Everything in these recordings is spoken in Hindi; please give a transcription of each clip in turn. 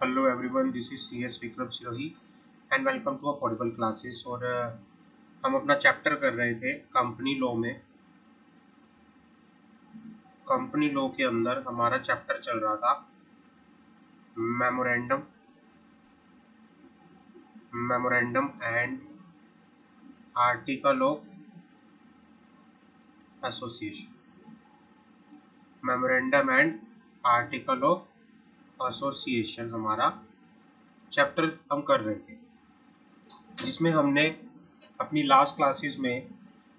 Hello everyone, this is C S Vikram Sirohi and welcome to affordable classes. और हम अपना चैप्टर कर रहे थे कंपनी लॉ में। कंपनी लॉ के अंदर हमारा चैप्टर चल रहा था memorandum memorandum and article of association. Memorandum and article of association हमारा चैप्टर हम कर रहे थे, जिसमें हमने अपनी लास्ट क्लासेस में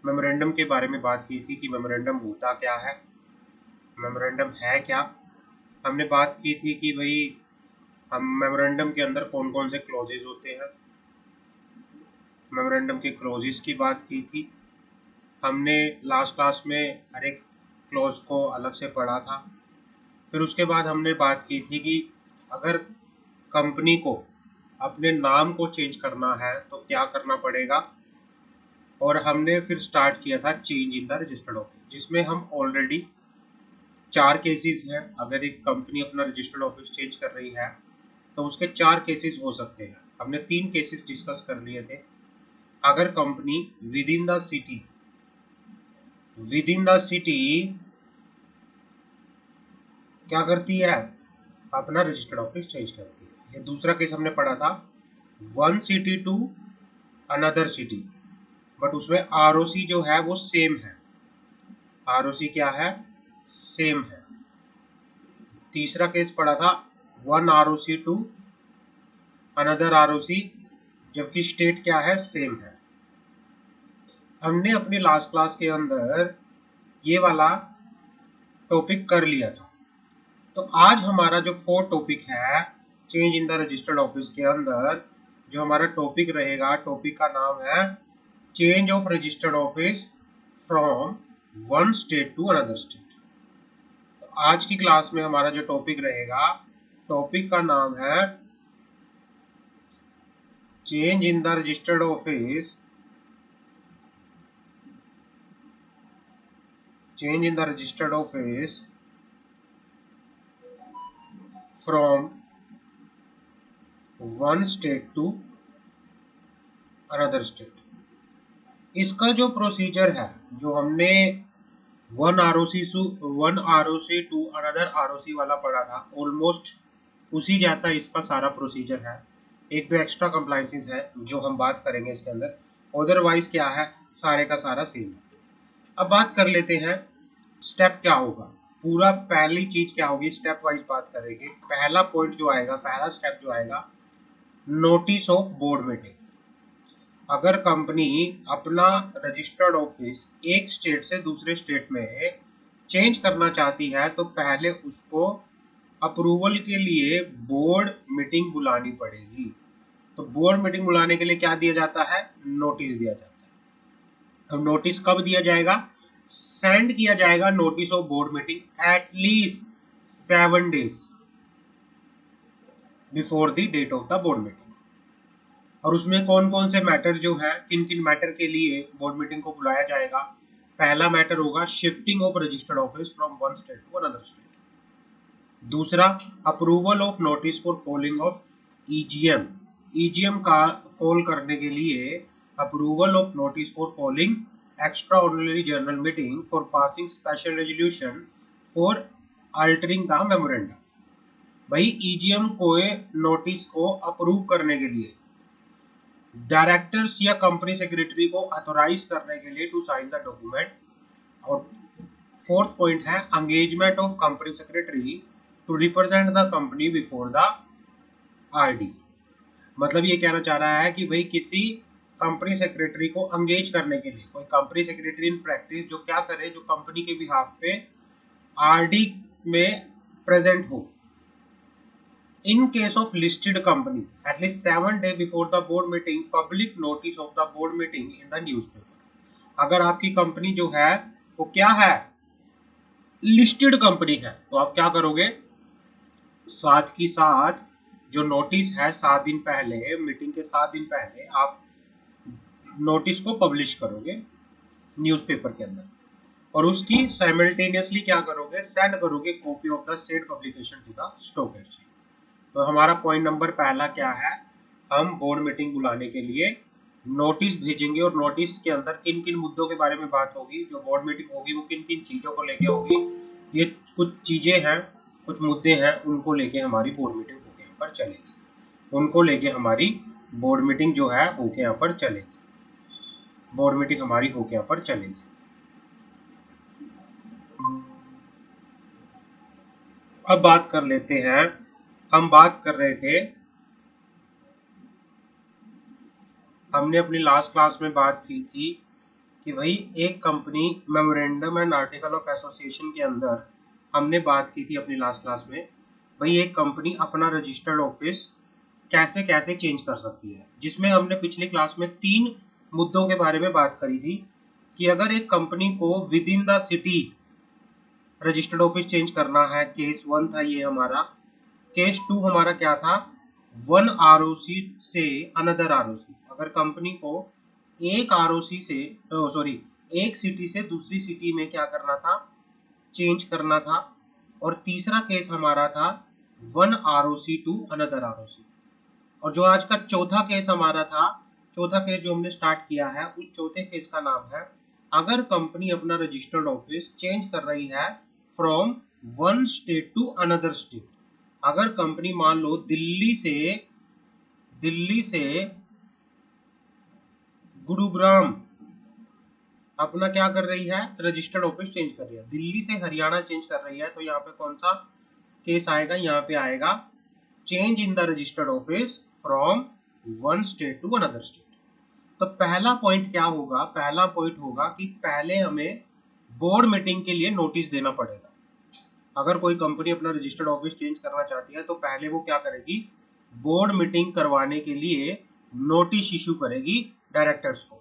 मेमोरेंडम के बारे में बात की थी कि मेमोरेंडम होता क्या है, मेमोरेंडम है क्या। हमने बात की थी कि भाई हम मेमोरेंडम के अंदर कौन कौन से क्लॉजेज होते हैं, मेमोरेंडम के क्लॉजेज की बात की थी। हमने लास्ट क्लास में हर एक क्लॉज को अलग से पढ़ा था। फिर उसके बाद हमने बात की थी कि अगर कंपनी को अपने नाम को चेंज करना है तो क्या करना पड़ेगा, और हमने फिर स्टार्ट किया था change in the registered office, जिसमें हम ऑलरेडी 4 केसेस हैं। अगर एक कंपनी अपना रजिस्टर्ड ऑफिस चेंज कर रही है तो उसके 4 केसेस हो सकते हैं। हमने 3 केसेस डिस्कस कर लिए थे। अगर company with in the city क्या करती है, अपना रजिस्टर्ड ऑफिस चेंज करती है। ये दूसरा केस हमने पढ़ा था, one city to another city, but उसमें आरओसी जो है वो सेम है। आरओसी क्या है, सेम है। तीसरा केस पढ़ा था one ROC to another ROC, जबकि स्टेट क्या है, सेम है। हमने अपनी लास्ट क्लास के अंदर ये वाला टॉपिक कर लिया था। तो आज हमारा जो 4th टॉपिक है change in the registered office के अंदर, जो हमारा टॉपिक रहेगा, टॉपिक का नाम है change of registered office from one state to another state. तो आज की क्लास में हमारा जो टॉपिक रहेगा, टॉपिक का नाम है change in the registered office from one state to another state। इसका जो प्रोसीजर है, जो हमने one ROC to another ROC वाला पढ़ा था, ऑलमोस्ट उसी जैसा इसका सारा प्रोसीजर है। एक दो एक्स्ट्रा कंप्लाइंसेस है जो हम बात करेंगे इसके अंदर, अदरवाइज क्या है, सारे का सारा सेम है। अब बात कर लेते हैं स्टेप क्या होगा। पूरा पहली चीज क्या होगी, स्टेप वाइज बात करेंगे। पहला पॉइंट जो आएगा, पहला स्टेप जो आएगा, नोटिस ऑफ बोर्ड मीटिंग। अगर कंपनी अपना रजिस्टर्ड ऑफिस एक स्टेट से दूसरे स्टेट में चेंज करना चाहती है तो पहले उसको अप्रूवल के लिए बोर्ड मीटिंग बुलानी पड़ेगी। तो बोर्ड मीटिंग बुलाने के लिए क्या दिया जाता है, नोटिस दिया जाता है। अब नोटिस कब दिया जाएगा, सेंड किया जाएगा notice of board meeting at least 7 days before the date of the board meeting. और उसमें कौन कौन से मैटर जो है, किन किन मैटर के लिए बोर्ड मीटिंग को बुलाया जाएगा। पहला मैटर होगा shifting of registered office from one state to another state. दूसरा, approval of notice for calling of EGM. EGM का कॉल करने के लिए approval of notice for calling extraordinary general meeting for passing special resolution for altering the memorandum. भाई ईजीएम को नोटिस को अप्रूव करने के लिए डायरेक्टर्स या कंपनी सेक्रेटरी को ऑथोराइज करने के लिए टू साइन द डॉक्यूमेंट। और 4th पॉइंट है engagement of company secretary to represent the company before the RD. मतलब ये कहना चाह रहा है कि भाई किसी कंपनी सेक्रेटरी को एंगेज करने के लिए, कोई कंपनी सेक्रेटरी इन प्रैक्टिस जो क्या करे, जो कंपनी के बिहाफ पे आरडी में प्रेजेंट हो। In case of listed company, at least 7 days before the board meeting, public notice of the board meeting in the newspaper। अगर आपकी कंपनी जो है वो क्या है, लिस्टेड कंपनी है, तो आप क्या करोगे, साथ ही साथ जो नोटिस है 7 दिन पहले, मीटिंग के 7 दिन पहले आप नोटिस को पब्लिश करोगे न्यूज़पेपर के अंदर, और उसकी साइमल्टेनियसली क्या करोगे, सेंड करोगे copy of the said publication to the stock exchange. तो हमारा पॉइंट नंबर पहला क्या है, हम बोर्ड मीटिंग बुलाने के लिए नोटिस भेजेंगे और नोटिस के अंदर किन किन मुद्दों के बारे में बात होगी, जो बोर्ड मीटिंग होगी वो किन किन चीज़ों को लेके होगी। ये कुछ चीज़ें हैं, कुछ मुद्दे हैं, उनको लेके हमारी बोर्ड मीटिंग होके यहाँ पर चलेगी, उनको लेके हमारी बोर्ड मीटिंग जो है होके यहाँ पर चलेगी, बोर्ड मीटिंग हमारी होके यहाँ पर चलेगी। अब बात कर लेते हैं, हम बात कर रहे थे, हमने अपनी लास्ट क्लास में बात की थी कि भाई एक company memorandum and article of association के अंदर हमने बात की थी अपनी लास्ट क्लास में, भाई एक कंपनी अपना रजिस्टर्ड ऑफिस कैसे कैसे चेंज कर सकती है, जिसमें हमने पिछली क्लास में 3 मुद्दों के बारे में बात करी थी कि अगर एक कंपनी को with in the city registered office change करना है, केस 1 था ये हमारा। केस 2 हमारा क्या था, वन आरओसी से अनदर आरओसी, अगर कंपनी को एक आरओसी से सॉरी एक सिटी से दूसरी सिटी में क्या करना था, चेंज करना था। और तीसरा केस हमारा था one ROC to another ROC. और जो आज का चौथा केस हमारा था, चौथा केस जो हमने स्टार्ट किया है, उस चौथे केस का नाम है अगर कंपनी अपना रजिस्टर्ड ऑफिस चेंज कर रही है from one state to another state. अगर कंपनी मान लो दिल्ली से गुरुग्राम अपना क्या कर रही है, रजिस्टर्ड ऑफिस चेंज कर रही है, दिल्ली से हरियाणा चेंज कर रही है, तो यहाँ पे कौन सा केस आएगा, यहाँ पे आएगा change in the registered office from one state to another state. तो पहला पॉइंट क्या होगा, पहला पॉइंट होगा कि पहले हमें बोर्ड मीटिंग के लिए नोटिस देना पड़ेगा। अगर कोई कंपनी अपना रजिस्टर्ड ऑफिस चेंज करना चाहती है तो पहले वो क्या करेगी, बोर्ड मीटिंग करवाने के लिए नोटिस इशू करेगी डायरेक्टर्स को।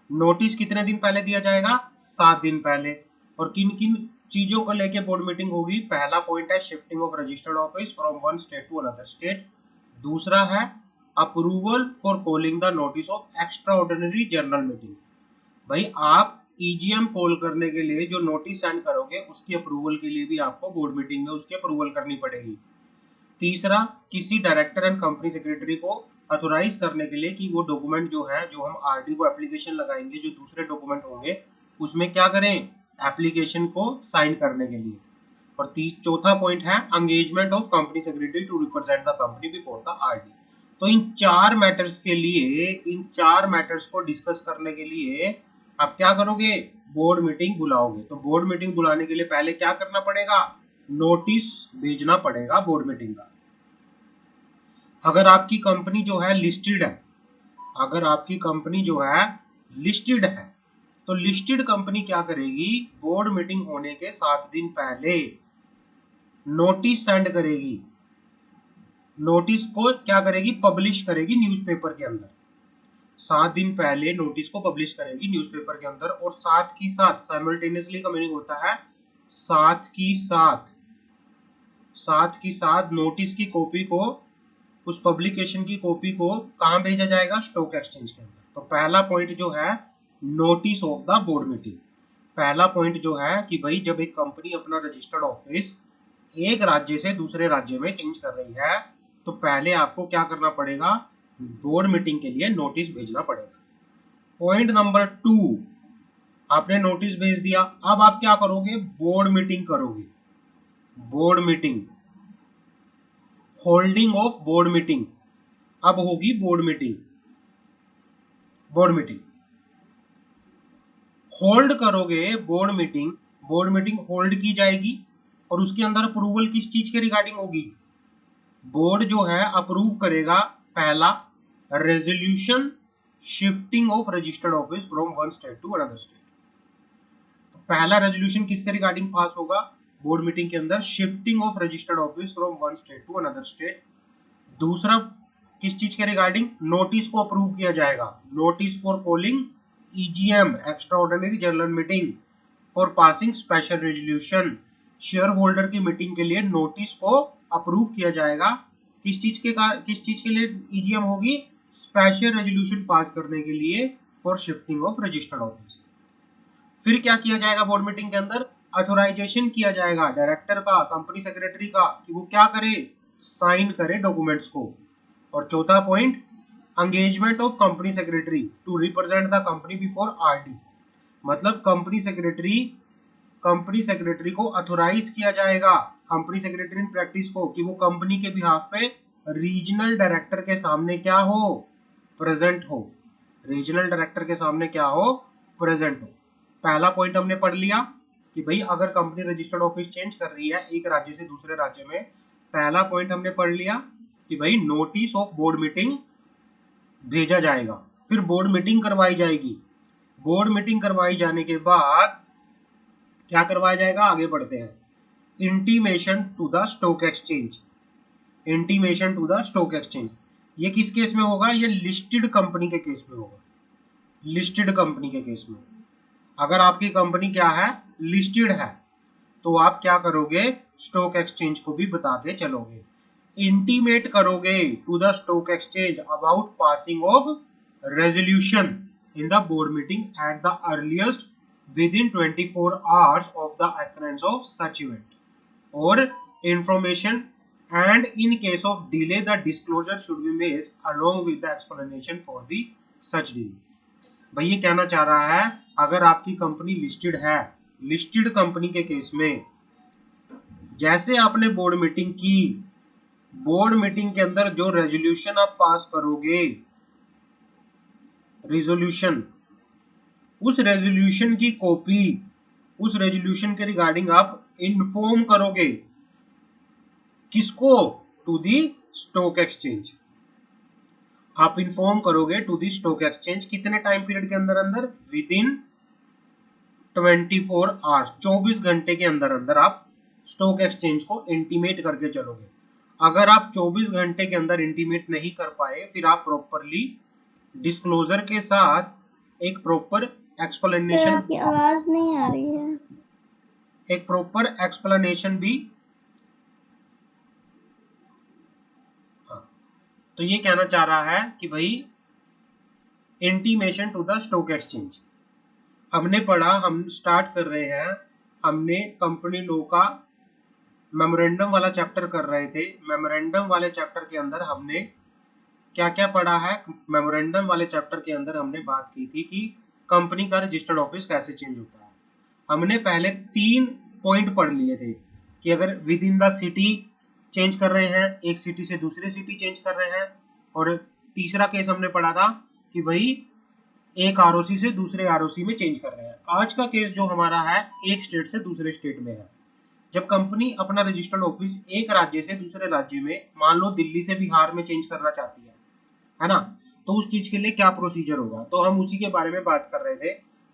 नोटिस कितने दिन पहले दिया जाएगा, 7 दिन पहले। और किन किन चीजों को लेके बोर्ड मीटिंग होगी, पहला पॉइंट है shifting of registered office from one state to another state. दूसरा है approval for calling the notice of extraordinary general meeting. भाई आप ईजीएम कॉल करने के लिए जो नोटिस सेंड करोगे उसकी अप्रूवल के लिए भी आपको बोर्ड मीटिंग में उसकी अप्रूवल करनी पड़ेगी। तीसरा, किसी डायरेक्टर एंड कंपनी सेक्रेटरी को अथोराइज करने के लिए कि वो डॉक्यूमेंट जो है, जो हम आरडी को एप्लीकेशन लगाएंगे, जो दूसरे डॉक्यूमेंट होंगे उसमें क्या करें, एप्लीकेशन को साइन करने के लिए। और चौथा पॉइंट है engagement of company secretary to represent the company before the RD. तो इन 4 मैटर्स के लिए, इन 4 मैटर्स को डिस्कस करने के लिए आप क्या करोगे, बोर्ड मीटिंग बुलाओगे। तो बोर्ड मीटिंग बुलाने के लिए पहले क्या करना पड़ेगा, नोटिस भेजना पड़ेगा बोर्ड मीटिंग का। अगर आपकी कंपनी जो है लिस्टेड है, अगर आपकी कंपनी जो है लिस्टेड है, तो लिस्टेड कंपनी क्या करेगी, बोर्ड मीटिंग होने के 7 दिन पहले नोटिस सेंड करेगी। नोटिस को क्या करेगी, पब्लिश करेगी न्यूज़पेपर के अंदर। 7 दिन पहले नोटिस को पब्लिश करेगी न्यूज़पेपर के अंदर। और साथ ही साथ, साइमल्टेनियसली का मीनिंग होता है साथ की साथ नोटिस की कॉपी को, उस पब्लिकेशन की कॉपी को कहां भेजा जाएगा, स्टॉक एक्सचेंज के अंदर। तो पहला पॉइंट जो है notice of the board meeting. पहला पॉइंट जो है कि भाई जब एक कंपनी अपना रजिस्टर्ड ऑफिस एक राज्य से दूसरे राज्य में चेंज कर रही है तो पहले आपको क्या करना पड़ेगा, बोर्ड मीटिंग के लिए नोटिस भेजना पड़ेगा। पॉइंट नंबर 2, आपने नोटिस भेज दिया, अब आप क्या करोगे, बोर्ड मीटिंग करोगे। Board meeting, holding of board meeting, अब होगी board meeting. Board meeting hold करोगे, बोर्ड मीटिंग होल्ड की जाएगी। और उसके अंदर अप्रूवल किस चीज के रिगार्डिंग होगी, बोर्ड जो है अप्रूव करेगा, पहला resolution shifting of registered office from one state to another state. तो पहला रेजोल्यूशन किसके रिगार्डिंग पास होगा, बोर्ड मीटिंग के अंदर shifting of registered office from one state to another state. दूसरा किस चीज के रिगार्डिंग, नोटिस को अप्रूव किया जाएगा, notice for calling EGM extra ordinary general meeting for passing special resolution. Share holder की मीटिंग के लिए नोटिस को अप्रूव किया जाएगा, किस चीज के लिए ईजीएम होगी, स्पेशल रेजोल्यूशन पास करने के लिए for shifting of registered office. फिर क्या किया जाएगा, बोर्ड मीटिंग के अंदर अथोराइजेशन किया जाएगा डायरेक्टर का, कंपनी सेक्रेटरी का, कि वो क्या करे, साइन करे डॉक्यूमेंट्स को। और चौथा point, engagement of company secretary to represent the company before RD, मतलब कंपनी सेक्रेटरी को अथोराइज किया जाएगा, कंपनी सेक्रेटरी इन प्रैक्टिस को, कि वो कंपनी के बिहाफ पे रीजनल डायरेक्टर के सामने क्या हो, प्रेजेंट हो, रीजनल डायरेक्टर के सामने क्या हो, प्रेजेंट हो। पहला पॉइंट हमने पढ़ लिया कि भाई अगर कंपनी रजिस्टर्ड ऑफिस चेंज कर रही है एक राज्य से दूसरे राज्य में, पहला पॉइंट हमने पढ़ लिया कि भाई नोटिस ऑफ बोर्ड मीटिंग भेजा जाएगा, फिर बोर्ड मीटिंग करवाई जाएगी, बोर्ड मीटिंग करवाई जाने के बाद क्या करवाया जाएगा, आगे बढ़ते हैं, intimation to the stock exchange, intimation to the stock exchange. ये किस केस में होगा, ये लिस्टेड कंपनी के केस में होगा, लिस्टेड कंपनी के केस में। अगर आपकी कंपनी क्या है, लिस्टेड है, तो आप क्या करोगे, स्टॉक एक्सचेंज को भी बता के चलोगे, इंटीमेट करोगे to the stock exchange about passing of resolution in the board meeting at the earliest within 24 hours of the occurrence of such event or information, and in case of delay the disclosure should be made along with the explanation for the such delay। भाई ये कहना चाह रहा है अगर आपकी कंपनी लिस्टेड है, लिस्टेड कंपनी के केस में जैसे आपने बोर्ड मीटिंग की, बोर्ड मीटिंग के अंदर जो रेजोल्यूशन आप पास करोगे, रिजोल्यूशन, उस रेजोल्यूशन की कॉपी, उस रेजोल्यूशन के रिगार्डिंग आप इन्फॉर्म करोगे किसको, टू दी स्टॉक एक्सचेंज, आप इन्फॉर्म करोगे टू दी स्टॉक एक्सचेंज, कितने टाइम पीरियड के अंदर अंदर, विद इन 24 आवर्स, 24 घंटे के अंदर अंदर आप स्टॉक एक्सचेंज को इंटीमेट करके चलोगे। अगर आप 24 घंटे के अंदर इंटीमेट नहीं कर पाए, फिर आप प्रॉपरली डिस्क्लोजर के साथ एक प्रॉपर एक्सप्लेनेशन, आपकी आवाज नहीं आ रही है, एक प्रॉपर एक्सप्लेनेशन भी, हाँ, तो ये कहना चाह रहा है कि भाई intimation to the stock exchange हमने पढ़ा, हम स्टार्ट कर रहे हैं, हमने कंपनी लॉ का मेमोरेंडम वाला चैप्टर कर रहे थे। मेमोरेंडम वाले चैप्टर के अंदर हमने क्या क्या पढ़ा है, मेमोरेंडम वाले चैप्टर के अंदर हमने बात की थी कि कंपनी का रजिस्टर्ड ऑफिस कैसे चेंज होता है। हमने पहले 3 पॉइंट पढ़ लिए थे कि अगर with in the city change कर रहे हैं, एक सिटी से दूसरे सिटी चेंज कर रहे हैं, और तीसरा केस हमने पढ़ा था कि भाई एक आरओसी से दूसरे आरओसी में चेंज कर रहे हैं। आज का केस जो हमारा है एक स्टेट से दूसरे स्टेट में है। जब कंपनी अपना रजिस्टर्ड ऑफिस एक राज्य से दूसरे राज्य में, मान लो दिल्ली से बिहार में चेंज करना चाहती है ना, तो उस चीज के लिए क्या प्रोसीजर होगा, तो हम उसी के बारे में बात कर रहे थे।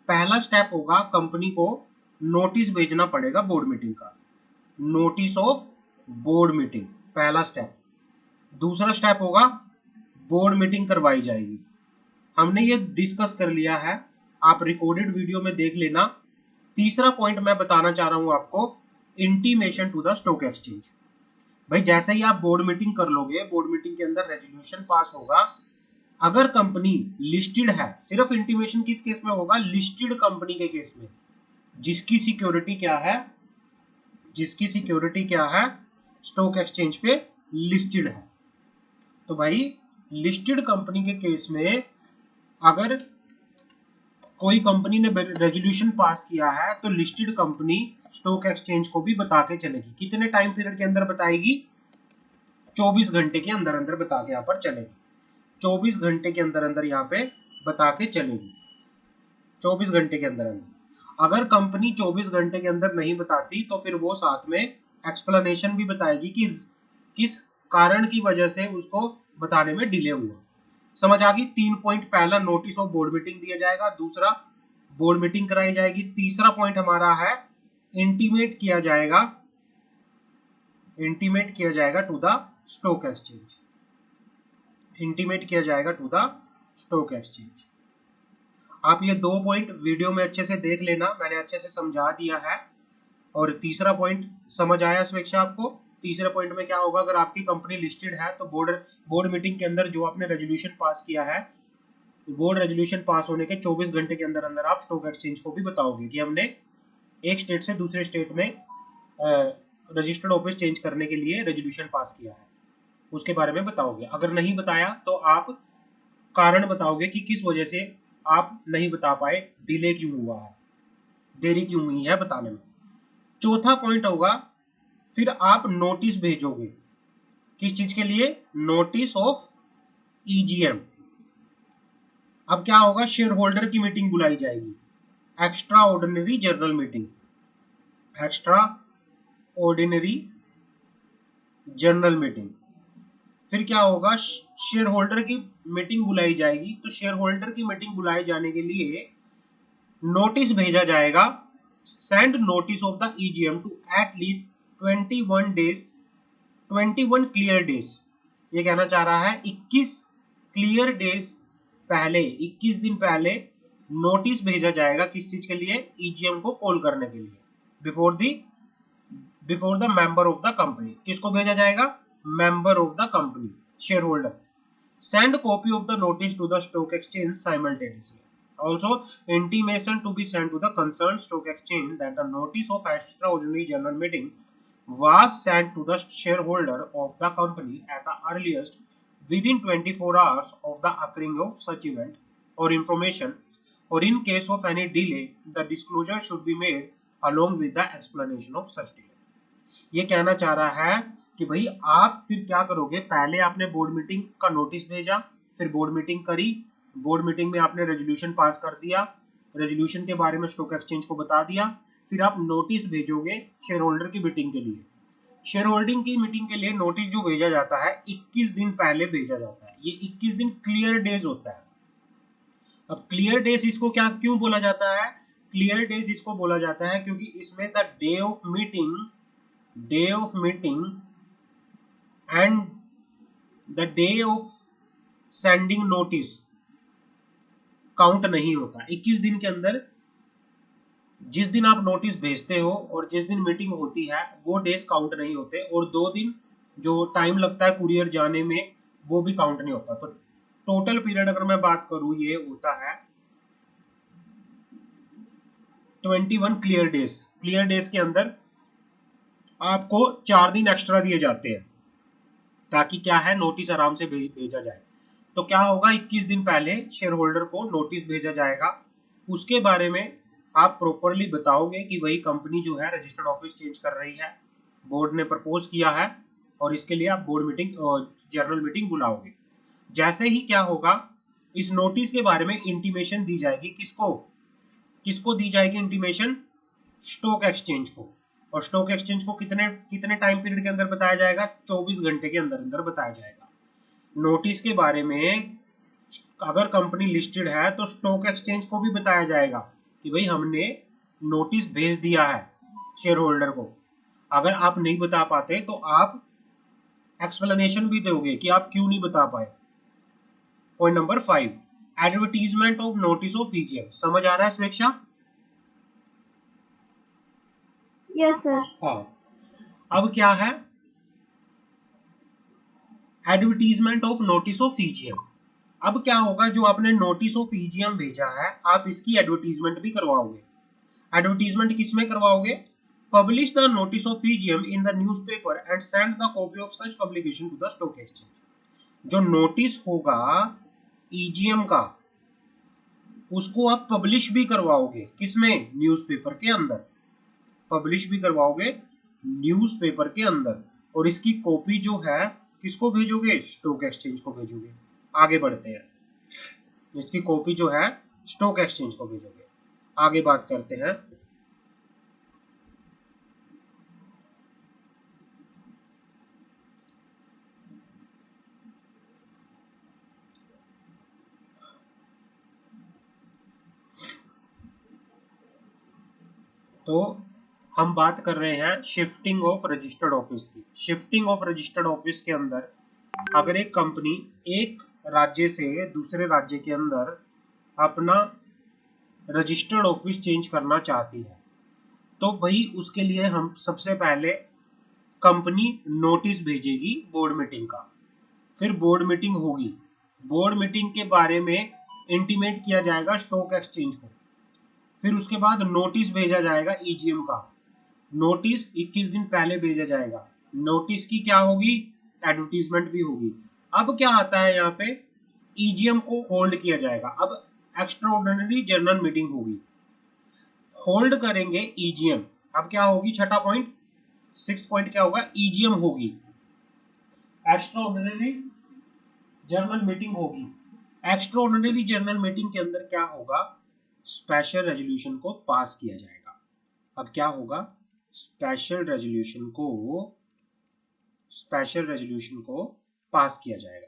पहला स्टेप होगा, कंपनी को नोटिस भेजना पड़ेगा बोर्ड मीटिंग का, नोटिस ऑफ बोर्ड मीटिंग, पहला स्टेप। दूसरा स्टेप होगा, बोर्ड मीटिंग करवाई जाएगी। हमने ये डिस्कस कर लिया है, आप रिकॉर्डेड वीडियो में देख लेना। तीसरा पॉइंट मैं बताना चाह रहा हूं आपको, intimation to the stock exchange. भाई जैसे ही आप बोर्ड मीटिंग कर लोगे, बोर्ड मीटिंग के अंदर रेजोल्यूशन पास होगा, अगर कंपनी लिस्टेड है, सिर्फ इंटीमेशन किस केस में होगा, लिस्टेड कंपनी के केस में, जिसकी सिक्योरिटी क्या है, जिसकी सिक्योरिटी क्या है, स्टॉक एक्सचेंज पे लिस्टेड है। तो भाई लिस्टेड कंपनी के केस में अगर कोई कंपनी ने रेजोल्यूशन पास किया है, तो लिस्टेड कंपनी स्टॉक एक्सचेंज को भी बता के चलेगी। कितने टाइम पीरियड के अंदर बताएगी, 24 घंटे के अंदर अंदर बता के यहाँ पर चलेगी, 24 घंटे के अंदर अंदर यहाँ पे बता के चलेगी, 24 घंटे के अंदर अंदर। अगर कंपनी 24 घंटे के अंदर नहीं बताती, तो फिर वो साथ में एक्सप्लेनेशन भी बताएगी कि किस कारण की वजह से उसको बताने में डिले हुआ। समझ आ गई? 3 पॉइंट, पहला नोटिस ऑफ बोर्ड मीटिंग दिया जाएगा, दूसरा बोर्ड मीटिंग कराई जाएगी, तीसरा पॉइंट हमारा है इंटीमेट किया जाएगा, इंटीमेट किया जाएगा to the stock exchange, intimate किया जाएगा टू द स्टॉक एक्सचेंज। आप ये 2 पॉइंट वीडियो में अच्छे से देख लेना, मैंने अच्छे से समझा दिया है। और तीसरा पॉइंट समझ आया स्वेच्छा आपको? तीसरे पॉइंट में क्या होगा, अगर आपकी कंपनी लिस्टेड है तो बोर्ड मीटिंग के अंदर जो आपने रेजोल्यूशन पास किया है, बोर्ड रेजोल्यूशन पास होने के 24 घंटे के अंदर अंदर आप स्टॉक एक्सचेंज को भी बताओगे कि हमने एक स्टेट से दूसरे स्टेट में रजिस्टर्ड ऑफिस चेंज करने के लिए रेजोल्यूशन पास किया है। उसके बारे में बताओगे। अगर नहीं बताया तो आप कारण बताओगे कि किस वजह से आप नहीं बता पाए, डिले क्यों हुआ है, देरी क्यों हुई है बताने में। चौथा पॉइंट होगा फिर आप नोटिस भेजोगे, किस चीज के लिए, नोटिस ऑफ ईजीएम। अब क्या होगा, शेयर होल्डर की मीटिंग बुलाई जाएगी, extra ordinary general meeting, extra ordinary general meeting. फिर क्या होगा, शेयर होल्डर की मीटिंग बुलाई जाएगी, तो शेयर होल्डर की मीटिंग बुलाए जाने के लिए नोटिस भेजा जाएगा, send notice of the EGM to at least 21 days, 21 clear days. ये कहना चाह रहा है 21 क्लियर डेज पहले, 21 दिन पहले नोटिस भेजा जाएगा, किस चीज के लिए, ईजीएम को कॉल करने के लिए, before the member of the company. किसको भेजा जाएगा, member of the company, shareholder. Send copy of the notice to the stock exchange simultaneously. Also, intimation to be sent to the concerned stock exchange that the notice of extraordinary general meeting was sent to the shareholder of the company at the earliest within 24 hours of the occurring of such event or information, or in case of any delay, the disclosure should be made along with the explanation of such delay. ये कहना चाह रहा है कि भाई आप फिर क्या करोगे, पहले आपने बोर्ड मीटिंग का नोटिस भेजा, फिर बोर्ड मीटिंग करी, बोर्ड मीटिंग में आपने रेजोल्यूशन पास कर दिया, रेजोल्यूशन के बारे में स्टॉक एक्सचेंज को बता दिया, फिर आप नोटिस भेजोगे शेयर होल्डर की मीटिंग के लिए। शेयर होल्डिंग की मीटिंग के लिए नोटिस जो भेजा जाता है 21 दिन पहले भेजा जाता है, ये 21 दिन क्लियर डेज होता है। अब क्लियर डेज इसको क्या क्यों बोला जाता है, क्लियर डेज इसको बोला जाता है क्योंकि इसमें the day of meeting and the day of sending notice count नहीं होता। 21 दिन के अंदर जिस दिन आप नोटिस भेजते हो और जिस दिन मीटिंग होती है वो डेज काउंट नहीं होते, और 2 दिन जो टाइम लगता है कुरियर जाने में वो भी काउंट नहीं होता। तो टोटल पीरियड अगर मैं बात करूं ये होता है 21 क्लियर डेज। क्लियर डेज के अंदर आपको 4 दिन एक्स्ट्रा दिए जाते हैं ताकि क्या है, नोटिस आराम से भेजा जाए। तो क्या होगा, 21 दिन पहले शेयर होल्डर को नोटिस भेजा जाएगा, उसके बारे में आप प्रॉपरली बताओगे कि वही कंपनी जो है रजिस्टर्ड ऑफिस चेंज कर रही है, बोर्ड ने प्रपोज किया है, और इसके लिए आप बोर्ड मीटिंग जनरल मीटिंग बुलाओगे। जैसे ही क्या होगा, इस नोटिस के बारे में इंटीमेशन दी जाएगी, किसको दी जाएगी इंटीमेशन, स्टॉक एक्सचेंज को। और स्टॉक एक्सचेंज को कितने टाइम पीरियड के अंदर बताया जाएगा, 24 घंटे के अंदर अंदर बताया जाएगा। नोटिस के बारे में अगर कंपनी लिस्टेड है तो स्टॉक एक्सचेंज को भी बताया जाएगा कि भाई हमने नोटिस भेज दिया है शेयर होल्डर को। अगर आप नहीं बता पाते तो आप एक्सप्लेनेशन भी दोगे कि आप क्यों नहीं बता पाए। Point number 5, advertisement of notice of EGM. समझ आ रहा है स्वेच्छा? Yes sir. हाँ, अब क्या है, advertisement of notice of EGM. अब क्या होगा, जो आपने नोटिस ऑफ ईजीएम भेजा है आप इसकी एडवर्टीजमेंट भी करवाओगे। एडवर्टीजमेंट किसमें करवाओगे, publish the notice of EGM in the newspaper and send the copy of such publication to the stock exchange. जो नोटिस होगा ईजीएम का उसको आप पब्लिश भी करवाओगे, किसमें, न्यूज़पेपर के अंदर, पब्लिश भी करवाओगे न्यूज़पेपर के अंदर, और इसकी कॉपी जो है किसको भेजोगे, स्टॉक एक्सचेंज को भेजोगे। आगे बढ़ते हैं, इसकी कॉपी जो है स्टॉक एक्सचेंज को भेजोगे। आगे बात करते हैं, तो हम बात कर रहे हैं शिफ्टिंग ऑफ रजिस्टर्ड ऑफिस की। शिफ्टिंग ऑफ रजिस्टर्ड ऑफिस के अंदर अगर एक कंपनी एक राज्य से दूसरे राज्य के अंदर अपना रजिस्टर्ड ऑफिस चेंज करना चाहती है तो भाई उसके लिए हम सबसे पहले कंपनी नोटिस भेजेगी बोर्ड मीटिंग का, फिर बोर्ड मीटिंग होगी, बोर्ड मीटिंग के बारे में इंटीमेट किया जाएगा स्टॉक एक्सचेंज को, फिर उसके बाद नोटिस भेजा जाएगा ईजीएम का। नोटिस 21 दिन पहले भेजा जाएगा। नोटिस की क्या होगी, एडवर्टीजमेंट भी होगी। अब क्या आता है यहाँ पे, ईजीएम को होल्ड किया जाएगा। अब एक्स्ट्रा ऑर्डिनरी जनरल मीटिंग होगी, होल्ड करेंगे ईजीएम। अब क्या होगी, छठा पॉइंट, 6 पॉइंट क्या होगा, ईजीएम होगी, एक्स्ट्रा ऑर्डिनरी जनरल मीटिंग होगी। एक्स्ट्रा ऑर्डिनरी जनरल मीटिंग के अंदर क्या होगा, स्पेशल रेजोल्यूशन को पास किया जाएगा। अब क्या होगा, स्पेशल रेजोल्यूशन को पास किया जाएगा।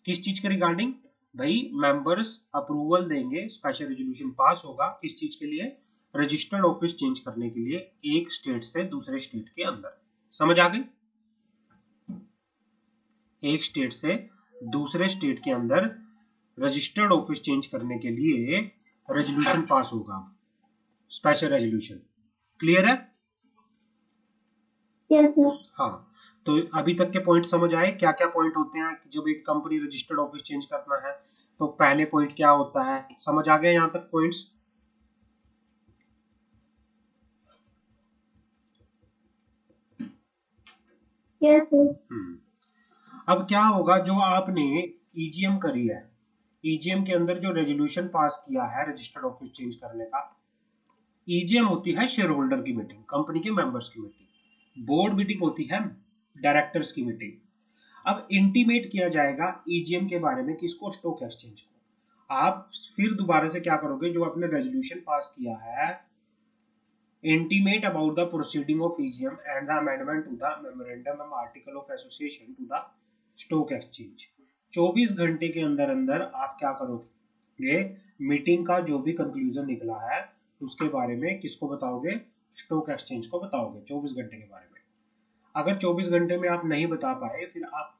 किस चीज के रिगार्डिंग, भाई मेंबर्स अप्रूवल देंगे, स्पेशल रेजोल्यूशन पास होगा किस चीज के लिए, रजिस्टर्ड ऑफिस चेंज करने के लिए एक स्टेट से दूसरे स्टेट के अंदर। समझ आ गई, एक स्टेट से दूसरे स्टेट के अंदर रजिस्टर्ड ऑफिस चेंज करने के लिए रेजोल्यूशन पास होगा, स्पेशल रेजोल्यूशन। क्लियर है? Yes sir. हाँ, तो अभी तक के पॉइंट समझ आए, क्या क्या पॉइंट होते हैं जब एक कंपनी रजिस्टर्ड ऑफिस चेंज करना है। तो पहले पॉइंट क्या होता है, समझ आ गया यहाँ तक पॉइंट्स? Yes sir. अब क्या होगा, जो आपने ईजीएम करी है, ईजीएम के अंदर जो रेजोल्यूशन पास किया है रजिस्टर्ड ऑफिस चेंज करने का, ईजीएम होती है शेयर होल्डर की मीटिंग, कंपनी के मेंबर्स की मीटिंग। बोर्ड मीटिंग होती है डायरेक्टर्स की मीटिंग। अब इंटीमेट किया जाएगा ईजीएम के बारे में किसको, स्टॉक एक्सचेंज को। आप फिर दोबारा से क्या करोगे, जो आपने रेजोल्यूशन पास किया है, intimate about the proceeding of EGM and the amendment to the memorandum of article of association to the stock exchange. 24 घंटे के अंदर अंदर आप क्या करोगे, मीटिंग का जो भी कंक्लूजन निकला है उसके बारे में किसको बताओगे, स्टॉक एक्सचेंज को बताओगे 24 घंटे के बारे में। अगर 24 घंटे में आप नहीं बता पाए, फिर आप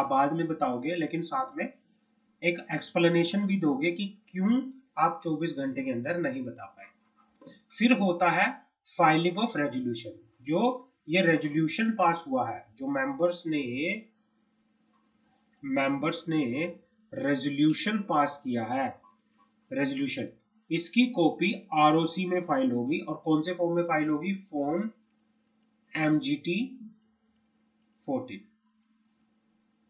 बाद में बताओगे, लेकिन साथ में एक एक्सप्लेनेशन भी दोगे कि क्यों आप 24 घंटे के अंदर नहीं बता पाए। फिर होता है फाइलिंग ऑफ रेजोल्यूशन। जो ये रेजोल्यूशन पास हुआ है, जो मेंबर्स ने रेजोल्यूशन पास किया है, रेजोल्यूशन, इसकी कॉपी आरओसी में फाइल होगी। और कौन से फॉर्म में फाइल होगी, फॉर्म MGT 14।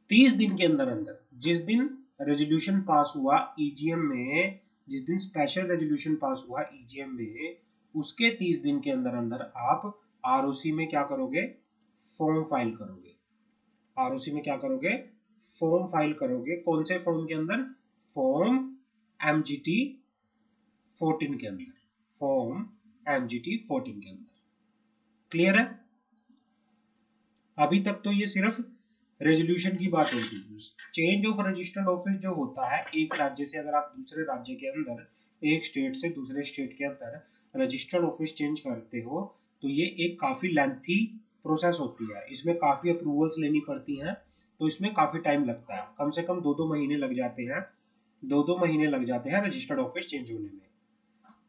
30 दिन के अंदर अंदर, जिस दिन रेजोल्यूशन पास हुआ ईजीएम में, जिस दिन स्पेशल रेजोल्यूशन पास हुआ ईजीएम में, उसके 30 दिन के अंदर अंदर आप आरओसी में क्या करोगे, फॉर्म फाइल करोगे। आरओसी में क्या करोगे, फॉर्म फाइल करोगे। कौन से फॉर्म के अंदर, फॉर्म MGT 14 के अंदर, फॉर्म MGT 14 के अंदर। क्लियर है? अभी तक तो ये सिर्फ रेजोल्यूशन की बात होती है। चेंज ऑफ रजिस्टर्ड ऑफिस जो होता है, एक राज्य से अगर आप दूसरे राज्य के अंदर, एक स्टेट से दूसरे स्टेट के अंदर रजिस्टर्ड ऑफिस चेंज करते हो, तो ये एक काफी लेंथी प्रोसेस होती है। इसमें काफी अप्रूवल्स लेनी पड़ती हैं, तो इसमें काफी टाइम लगता है, कम से कम 2-2 महीने लग जाते हैं, 2-2 महीने लग जाते हैं रजिस्टर्ड ऑफिस चेंज होने में।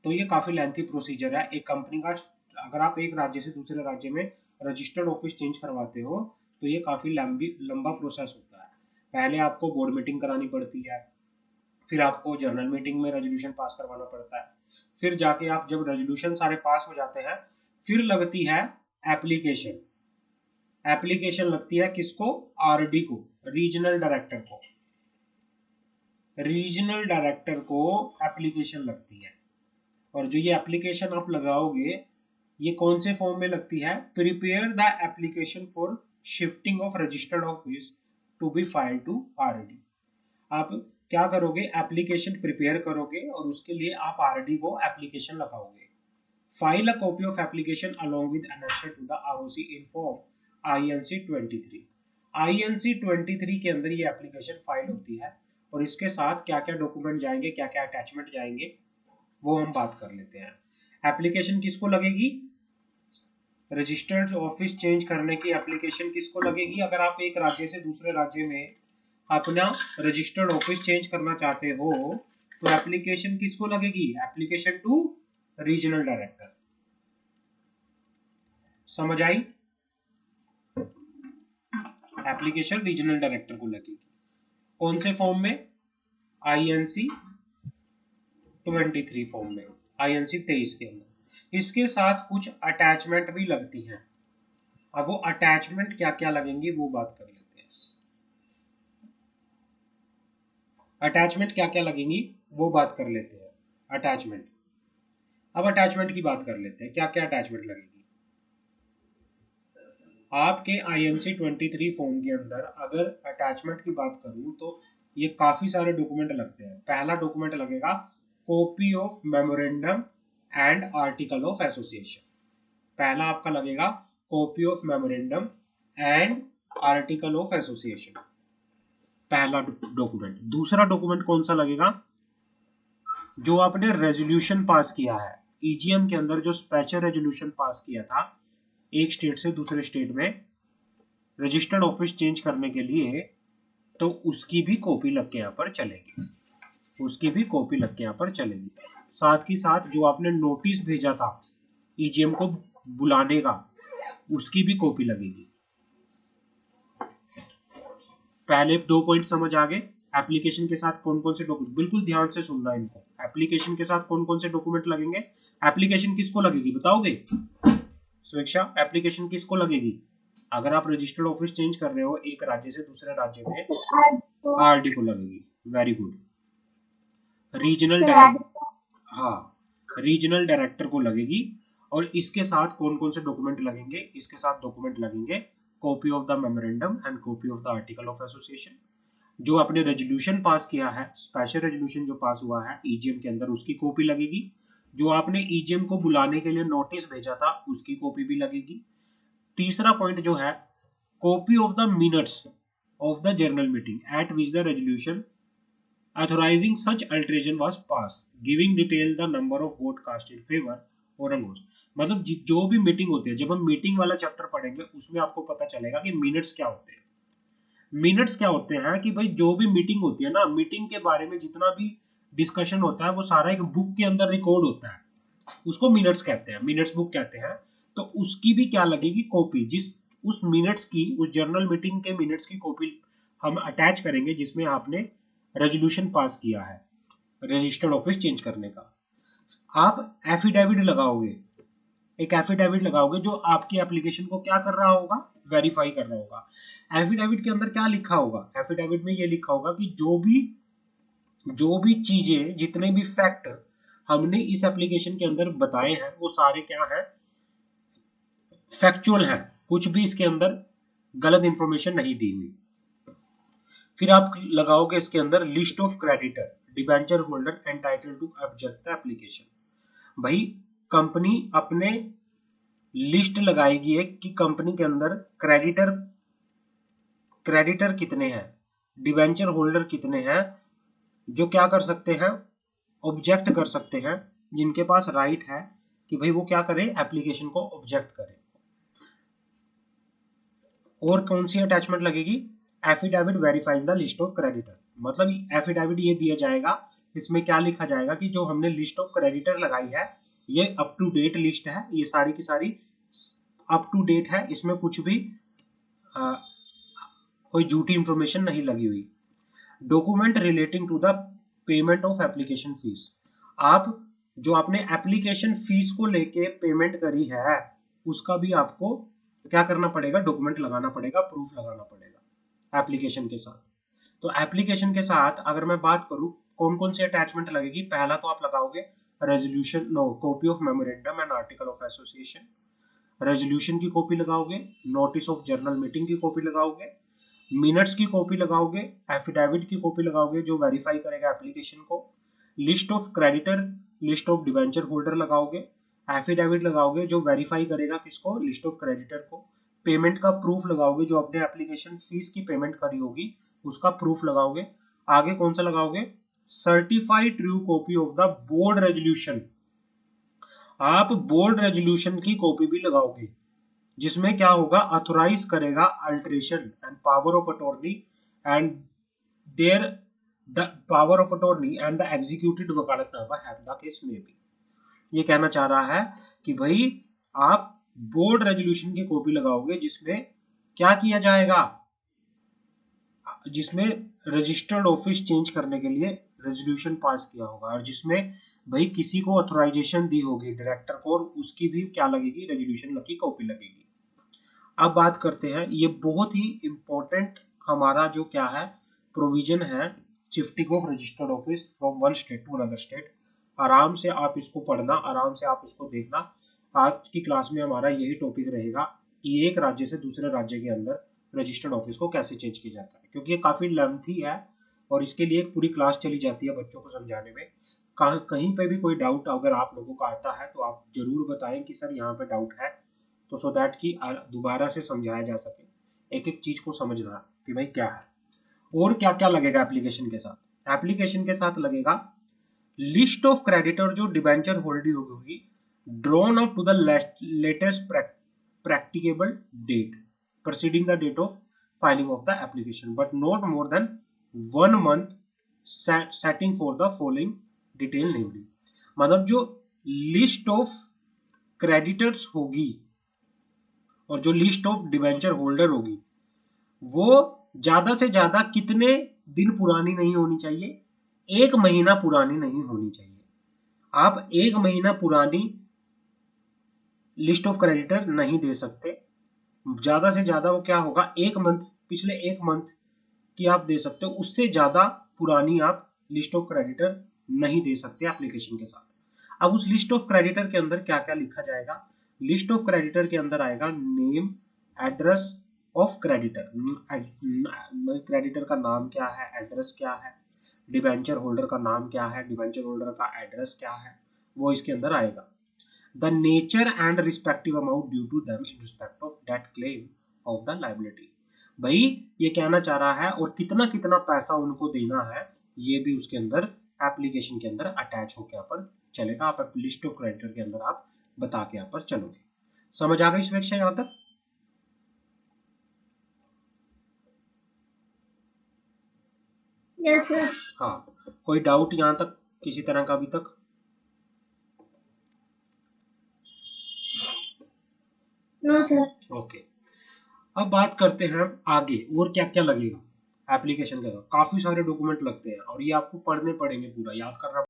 तो ये काफी लेंथी प्रोसीजर है एक कंपनी का। अगर आप एक राज्य से दूसरे राज्य में रजिस्टर्ड ऑफिस चेंज करवाते हो, तो ये काफी लंबा प्रोसेस होता है। पहले आपको बोर्ड मीटिंग करानी पड़ती है, फिर आपको जनरल मीटिंग में रेजोल्यूशन पास करवाना पड़ता है, फिर जाके आप जब रेजोल्यूशन सारे पास हो जाते हैं, फिर लगती है एप्लीकेशन। एप्लीकेशन लगती है किसको, RD को, रीजनल डायरेक्टर को। रीजनल डायरेक्टर को एप्लीकेशन लगती है। और जो ये एप्लीकेशन आप लगाओगे, ये कौन से फॉर्म में लगती है, prepare the application for shifting of registered office to be file to RD। आप क्या करोगे, एप्लीकेशन प्रिपेयर करोगे और उसके लिए आप RD को एप्लीकेशन लगाओगे। File a copy of application along with annexion to the ROC in form INC 23। INC 23 के अंदर ये एप्लीकेशन फाइल होती है, और इसके साथ क्या क्या डॉक्यूमेंट जाएंगे, क्या क्या अटैचमेंट जाएंगे, वो हम बात कर लेते हैं। एप्लीकेशन किसको लगेगी, रजिस्टर्ड ऑफिस चेंज करने की एप्लीकेशन किसको लगेगी। अगर आप एक राज्य से दूसरे राज्य में अपना रजिस्टर्ड ऑफिस चेंज करना चाहते हो, तो एप्लीकेशन किसको लगेगी, एप्लीकेशन टू रीजनल डायरेक्टर। समझ आई? एप्लीकेशन रीजनल डायरेक्टर को लगेगी। कौन से फॉर्म में, INC 23 फॉर्म में, INC 23 के अंदर। इसके साथ कुछ अटैचमेंट भी लगती हैं। अब वो अटैचमेंट क्या क्या लगेंगी वो बात कर लेते हैं। अटैचमेंट क्या क्या लगेंगी वो बात कर लेते हैं। अटैचमेंट, अब अटैचमेंट की बात कर लेते हैं, क्या क्या अटैचमेंट लगेगी। आपके INC 23 फॉर्म के अंदर अगर अटैचमेंट की बात करूं तो ये काफी सारे डॉक्यूमेंट लगते हैं। पहला डॉक्यूमेंट लगेगा copy of memorandum and article of association. पहला आपका लगेगा copy of memorandum and article of association, पहला डॉक्यूमेंट। दूसरा डॉक्यूमेंट कौन सा लगेगा, जो आपने रेजोल्यूशन पास किया है EGM के अंदर, जो स्पेशल रेजोल्यूशन पास किया था एक स्टेट से दूसरे स्टेट में रजिस्टर्ड ऑफिस चेंज करने के लिए, तो उसकी भी कॉपी लग के यहाँ पर चलेगी, उसकी भी कॉपी लग के यहाँ पर चलेगी। साथ ही साथ जो आपने नोटिस भेजा था EGM को बुलाने का, उसकी भी कॉपी लगेगी। पहले 2 पॉइंट समझ आ गए। एप्लीकेशन के साथ कौन कौन से डॉक्यूमेंट, बिल्कुल ध्यान से सुनना इनको। एप्लीकेशन के साथ कौन कौन से डॉक्यूमेंट लगेंगे। एप्लीकेशन किसको लगेगी बताओगे स्वेच्छा, एप्लीकेशन किसको लगेगी। अगर आप रजिस्टर्ड ऑफिस चेंज कर रहे हो एक राज्य से दूसरे राज्य में, RD को लगेगी। Very good. रीजनल डायरेक्टर, हाँ रीजनल डायरेक्टर को लगेगी। और इसके साथ कौन कौन से डॉक्यूमेंट लगेंगे, इसके साथ डॉक्यूमेंट लगेंगे copy of the memorandum and copy of the article of association. जो आपने रेजोल्यूशन पास किया है, स्पेशल रेजोल्यूशन जो पास हुआ है EGM के अंदर, उसकी कॉपी लगेगी। जो आपने EGM को बुलाने के लिए नोटिस भेजा था उसकी कॉपी भी लगेगी। तीसरा पॉइंट जो है, copy of the minutes of the general meeting at which the resolution authorizing such alteration was passed, giving detail the number of vote cast in favor or against। मतलब जो भी मीटिंग होती है, जब हम मीटिंग वाला चैप्टर पढ़ेंगे उसमें आपको पता चलेगा कि मिनट्स क्या होते हैं। मिनट्स क्या होते हैं कि भाई जो भी मीटिंग होती है ना, मीटिंग के बारे में जितना भी डिस्कशन होता है वो सारा एक बुक के अंदर रिकॉर्ड होता है, उसको मिनट्स कहते हैं, मिनट्स बुक कहते हैं। तो उसकी भी क्या लगेगी कॉपी, जिस उस मिनट्स की, उस जर्नल मीटिंग के मिनट्स की कॉपी हम अटैच करेंगे जिसमें आपने रेजोल्यूशन पास किया है रजिस्टर्ड ऑफिस चेंज करने का। आप एफिडेविट लगाओगे, एक एफिडेविट लगाओगे जो आपकी एप्लीकेशन को क्या कर रहा होगा, वेरीफाई कर रहा होगा। एफिडेविट के अंदर क्या लिखा होगा, एफिडेविट में ये लिखा होगा कि जो भी चीजें, जितने भी फैक्ट हमने इस एप्लीकेशन के अंदर बताए हैं वो सारे क्या हैं, फैक्चुअल हैं, कुछ भी इसके अंदर गलत इंफॉर्मेशन नहीं दी हुई। फिर आप लगाओगे इसके अंदर list of creditor, debenture holder entitled to object the application. भाई कंपनी अपने लिस्ट लगाएगी एक कि कंपनी के अंदर क्रेडिटर कितने हैं, डिबेंचर होल्डर कितने हैं, जो क्या कर सकते हैं, ऑब्जेक्ट कर सकते हैं, जिनके पास राइट है कि भाई वो क्या करें, एप्लीकेशन को ऑब्जेक्ट करें। और कौन सी अटैचमेंट लगेगी, affidavit verifying the list of creditor. मतलब एफिडेविट ये दिया जाएगा, इसमें क्या लिखा जाएगा कि जो हमने लिस्ट ऑफ क्रेडिटर लगाई है ये अप टू डेट लिस्ट है, ये सारी की सारी अप टू डेट है, इसमें कुछ भी कोई झूठी इंफॉर्मेशन नहीं लगी हुई। Document relating to the payment of application fees. आप जो आपने एप्लीकेशन फीस को लेके पेमेंट करी है उसका भी आपको क्या करना पड़ेगा, डॉक्यूमेंट लगाना पड़ेगा, प्रूफ लगाना पड़ेगा एप्लीकेशन के साथ। तो एप्लीकेशन के साथ अगर मैं बात करूं कौन कौन से अटैचमेंट लगेगी, पहला तो आप लगाओगे resolution, no copy of memorandum and article of association, resolution की कॉपी लगाओगे, नोटिस ऑफ जर्नल मीटिंग की कॉपी लगाओगे, मिनट्स की कॉपी लगाओगे, एफिडेविट की कॉपी लगाओगे जो वेरीफाई करेगा एप्लीकेशन को, list of creditor, list of debenture holder लगाओगे, एफिडेविट लगाओगे जो वेरीफाई करेगा किसको, लिस्ट ऑफ क्रेडिटर को, पेमेंट का प्रूफ लगाओगे, जो अपने एप्लीकेशन फीस की पेमेंट करी होगी उसका प्रूफ लगाओगे। आगे कौन सा लगाओगे, certified true copy of the board resolution. आप बोर्ड रेजोल्यूशन की कॉपी भी लगाओगे जिसमें क्या होगा, ऑथोराइज करेगा alteration and power of attorney and there the power of attorney and the executed vakalatnama have the case में भी। ये कहना चाह रहा है कि भाई आप बोर्ड रेजोल्यूशन की कॉपी लगाओगे जिसमें क्या किया जाएगा, जिसमें रजिस्टर्ड ऑफिस चेंज करने के लिए रेजोल्यूशन पास किया होगा और जिसमें भाई किसी को ऑथराइजेशन दी होगी डायरेक्टर को, और उसकी भी क्या लगेगी, रेजोल्यूशन की कॉपी लगेगी। अब बात करते हैं, ये बहुत ही इंपॉर्टेंट हमारा जो क्या है प्रोविजन है, shifting of registered office from one state to another state. आराम से आप इसको पढ़ना, आराम से आप इसको देखना। आज की क्लास में हमारा यही टॉपिक रहेगा कि एक राज्य से दूसरे राज्य के अंदर रजिस्टर्ड ऑफिस को कैसे चेंज किया जाता है, क्योंकि ये काफ़ी लेंथी है और इसके लिए एक पूरी क्लास चली जाती है बच्चों को समझाने में। कहीं पे भी कोई डाउट अगर आप लोगों का आता है तो आप जरूर बताएं कि सर यहाँ पे डाउट है, तो सो दैट कि दोबारा से समझाया जा सके, एक एक चीज को समझना कि भाई क्या है। और क्या क्या लगेगा एप्लीकेशन के साथ, एप्लीकेशन के साथ लगेगा लिस्ट ऑफ क्रेडिटर जो डिबेंचर होल्डिंग होगी, drawn up to the latest practicable date preceding the date of filing of the application but not more than 1 month setting for the following detail namely। मतलब जो लिस्ट ऑफ क्रेडिटर्स होगी और जो लिस्ट ऑफ डिबेंचर होल्डर होगी वो ज्यादा से ज्यादा कितने दिन पुरानी नहीं होनी चाहिए, 1 महीना पुरानी नहीं होनी चाहिए। आप 1 महीना पुरानी लिस्ट ऑफ क्रेडिटर नहीं दे सकते, ज्यादा से ज्यादा वो क्या होगा 1 मंथ, पिछले 1 मंथ की आप दे सकते हो, उससे ज्यादा पुरानी आप लिस्ट ऑफ क्रेडिटर नहीं दे सकते एप्लीकेशन के साथ। अब उस लिस्ट ऑफ क्रेडिटर के अंदर क्या क्या लिखा जाएगा, लिस्ट ऑफ क्रेडिटर के अंदर आएगा name address of creditor, creditor का नाम क्या है, एड्रेस क्या है, डिबेंचर होल्डर का नाम क्या है, डिबेंचर होल्डर का एड्रेस क्या है, वो इसके अंदर आएगा। The nature and respective amount due to them in respect of that claim of the liability। भाई ये कहना चाह रहा है और कितना कितना पैसा उनको देना है, ये भी उसके अंदर एप्लीकेशन के अंदर अटैच होकर यहाँ पर चलेगा। आप लिस्ट ऑफ क्रेडिटर के अंदर आप बता के यहाँ पर चलोगे। समझ आ गई सुरक्षा यहाँ तक? Yes sir. हाँ, कोई डाउट यहाँ तक किसी तरह का अभी तक? No sir. ओके, अब बात करते हैं आगे और क्या क्या लगेगा एप्लीकेशन के। काफी सारे डॉक्यूमेंट लगते हैं और ये आपको पढ़ने पड़ेंगे, पूरा याद करना